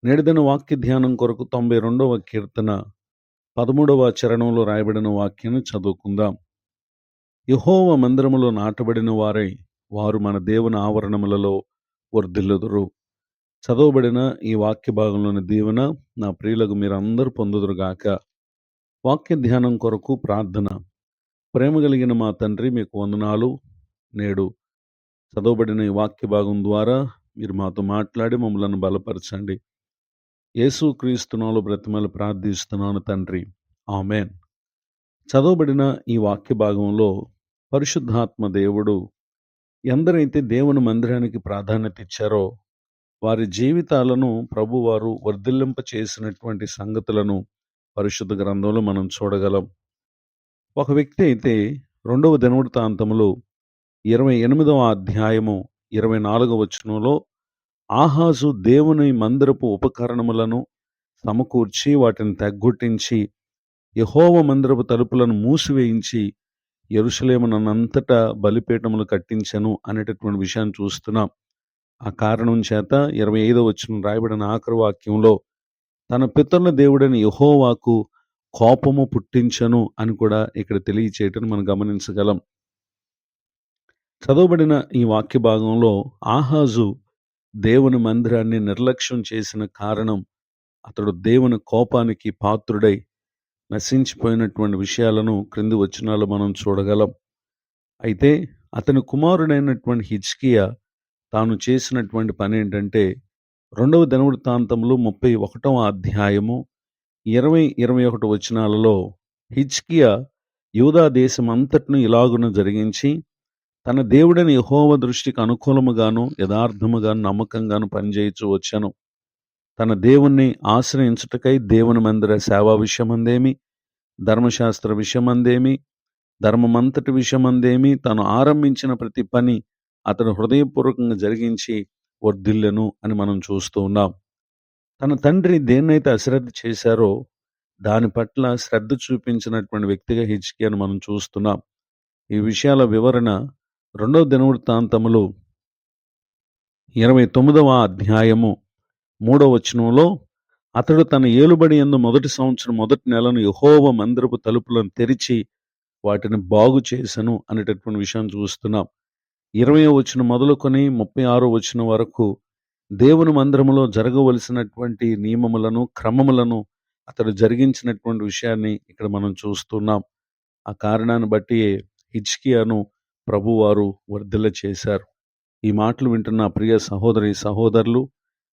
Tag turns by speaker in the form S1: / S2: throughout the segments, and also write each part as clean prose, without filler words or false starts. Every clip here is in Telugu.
S1: నేటిదిన వాక్య ధ్యానం కొరకు 92వ కీర్తన 13వ చరణంలో రాయబడిన వాక్యాన్ని చదువుకుందాం. యెహోవా మందిరములో నాటబడిన వారై వారు మన దేవుని ఆవరణములలో వర్ధిల్లుదురు. చదవబడిన ఈ వాక్య భాగంలోని దీవెన నా ప్రియులకు మీరందరూ పొందుదురుగాక. వాక్య ధ్యానం కొరకు ప్రార్థన. ప్రేమ కలిగిన మా తండ్రి, మీకు వందనాలు. నేడు చదవబడిన ఈ వాక్య భాగం ద్వారా మీరు మాతో మాట్లాడి మమ్మలను బలపరచండి. యేసుక్రీస్తునామములో బ్రతిమలు ప్రార్థిస్తున్నాను తండ్రి, ఆమేన్. చదవబడిన ఈ వాక్య భాగంలో పరిశుద్ధాత్మ దేవుడు ఎందరైతే దేవుని మందిరానికి ప్రాధాన్యత ఇచ్చారో వారి జీవితాలను ప్రభువారు వర్ధిల్లింప చేసినటువంటి సంగతులను పరిశుద్ధ గ్రంథంలో మనం చూడగలం. ఒక వ్యక్తి అయితే 2వ దినవృత్తాంతములు 28వ అధ్యాయము 24వ వచనంలో ఆహాజు దేవుని మందిరపు ఉపకరణములను సమకూర్చి వాటిని తగ్గొట్టించి యెహోవా మందిరపు తలుపులను మూసివేయించి యెరూషలేమునంతటా బలిపీఠములు కట్టించెను అనేటటువంటి విషయాన్ని చూస్తున్నాం. ఆ కారణం చేత 25వ వచనం రాయబడిన ఆఖరి వాక్యంలో తన పితరుల దేవుడైన యెహోవాకు కోపము పుట్టించెను అని కూడా ఇక్కడ తెలియచేయటం మనం గమనించగలం. చదవబడిన ఈ వాక్య భాగంలో ఆహాజు దేవుని మందిరాన్ని నిర్లక్ష్యం చేసిన కారణం అతడు దేవుని కోపానికి పాత్రుడై నశించిపోయినటువంటి విషయాలను క్రింది వచనాలు మనం చూడగలం. అయితే అతని కుమారుడైనటువంటి హిజ్కియా తాను చేసినటువంటి పని ఏంటంటే 2వ దినవృత్తాంతములు 31వ అధ్యాయము 20-21 వచనాలలో హిజ్కియా యూదా దేశం అంతటిని ఇలాగున జరిగించి తన దేవుడైన యెహోవా దృష్టికి అనుకూలముగాను యథార్థముగాను నమ్మకంగాను పనిచేయచ్చు వచ్చాను. తన దేవుణ్ణి ఆశ్రయించుటకై దేవుని మందిర సేవా విషయమందేమి, ధర్మశాస్త్ర విషయమందేమి, ధర్మమంతటి విషయమందేమి తాను ఆరంభించిన ప్రతి పని అతడు హృదయపూర్వకంగా జరిగించి వర్ధిల్లెను అని మనం చూస్తూ ఉన్నాం. తన తండ్రి దేన్నైతే అశ్రద్ధ చేశారో దాని పట్ల శ్రద్ధ చూపించినటువంటి వ్యక్తిగా హిజ్కియాను మనం చూస్తున్నాం. ఈ విషయాల వివరణ 2వ దినవృత్తాంతములు 29వ అధ్యాయము 3వ వచనంలో అతడు తన ఏలుబడి యందు మొదటి సంవత్సరం మొదటి నెలను యెహోవా మందిరపు తలుపులను తెరిచి వాటిని బాగు చేసెను అనేటటువంటి విషయాన్ని చూస్తున్నాం. 20వ వచనం మొదలుకొని 36వ వచనం వరకు దేవుని మందిరములో జరగవలసినటువంటి నియమములను క్రమములను అతడు జరిగించినటువంటి విషయాన్ని ఇక్కడ మనం చూస్తున్నాం. ఆ కారణాన్ని బట్టి హిజ్కియాను ప్రభువారు వర్ధిల్ల చేశారు. ఈ మాటలు వింటున్న ప్రియ సహోదరి సహోదరులు,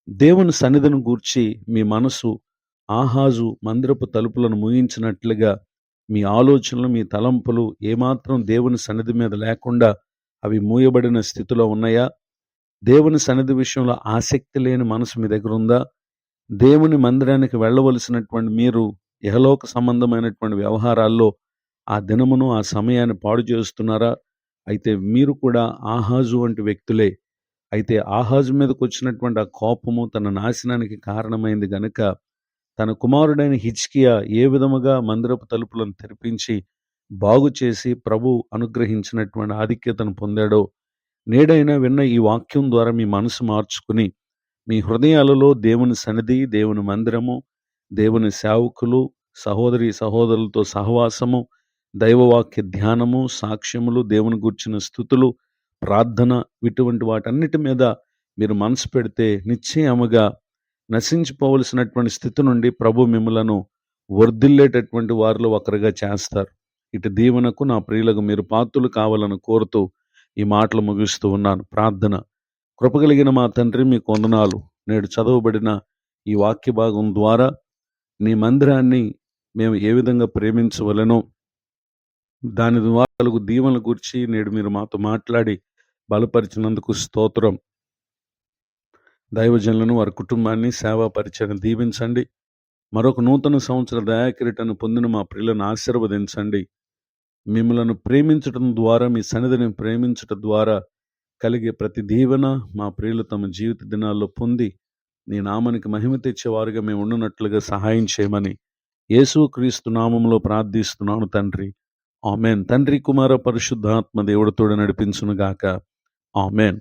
S1: దేవుని సన్నిధిని గూర్చి మీ మనసు ఆహాజు మందిరపు తలుపులను ముగించినట్లుగా మీ ఆలోచనలు, మీ తలంపులు ఏమాత్రం దేవుని సన్నిధి మీద లేకుండా అవి మూయబడిన స్థితిలో ఉన్నాయా? దేవుని సన్నిధి విషయంలో ఆసక్తి లేని మనసు మీ దగ్గర ఉందా? దేవుని మందిరానికి వెళ్ళవలసినటువంటి మీరు ఇహలోక సంబంధమైనటువంటి వ్యవహారాల్లో ఆ దినమును ఆ సమయాన్ని పాడు చేస్తున్నారా? అయితే మీరు కూడా ఆహాజు వంటి వ్యక్తులే. అయితే ఆహాజు మీదకు వచ్చినటువంటి ఆ కోపము తన నాశనానికి కారణమైంది గనుక తన కుమారుడైన హిజ్కియా ఏ విధముగా మందిరపు తలుపులను తెరిపించి బాగు చేసి ప్రభు అనుగ్రహించినటువంటి ఆధిక్యతను పొందాడో నేడైనా విన్న ఈ వాక్యం ద్వారా మీ మనసు మార్చుకుని మీ హృదయాలలో దేవుని సన్నిధి, దేవుని మందిరము, దేవుని సేవకులు, సహోదరి సహోదరులతో సహవాసము, దైవవాక్య ధ్యానము, సాక్ష్యములు, దేవుని గూర్చిన స్తుతులు, ప్రార్థన ఇటువంటి వాటన్నిటి మీద మీరు మనసు పెడితే నిశ్చయముగా నశించిపోవలసినటువంటి స్థితి నుండి ప్రభు మిమ్మలను వర్ధిల్లేటటువంటి వారిలో ఒకరిగా చేస్తారు. ఇటు దీవెనకు నా ప్రియులకు మీరు పాత్రులు కావాలని కోరుతూ ఈ మాటలు ముగిస్తూ ఉన్నాను. ప్రార్థన. కృపగలిగిన మా తండ్రి, మీకు వందనాలు. నేడు చదవబడిన ఈ వాక్య భాగం ద్వారా నీ మందిరాన్ని మేము ఏ విధంగా ప్రేమించవలెనో దాని ద్వారా కలుగు దీవెనల గురించి నేడు మీరు మాతో మాట్లాడి బలపరిచినందుకు స్తోత్రం. దైవజనులను, వారి కుటుంబాన్ని, సేవా పరిచయం దీవించండి. మరొక నూతన సంవత్సర దయాకిరీటను పొందిన మా ప్రియులను ఆశీర్వదించండి. మిమ్మలను ప్రేమించడం ద్వారా, మీ సన్నిధిని ప్రేమించడం ద్వారా కలిగే ప్రతి దీవెన మా ప్రియులు తమ జీవిత దినాల్లో పొంది నీ నామానికి మహిమ తెచ్చేవారుగా మేము ఉండునట్లుగా సహాయం చేయమని యేసుక్రీస్తు నామములో ప్రార్థిస్తున్నాను తండ్రి, ఆమేన్. తండ్రి, కుమార, పరిశుద్ధాత్మ దేవుడితోడు నడిపించునుగాక, ఆమేన్.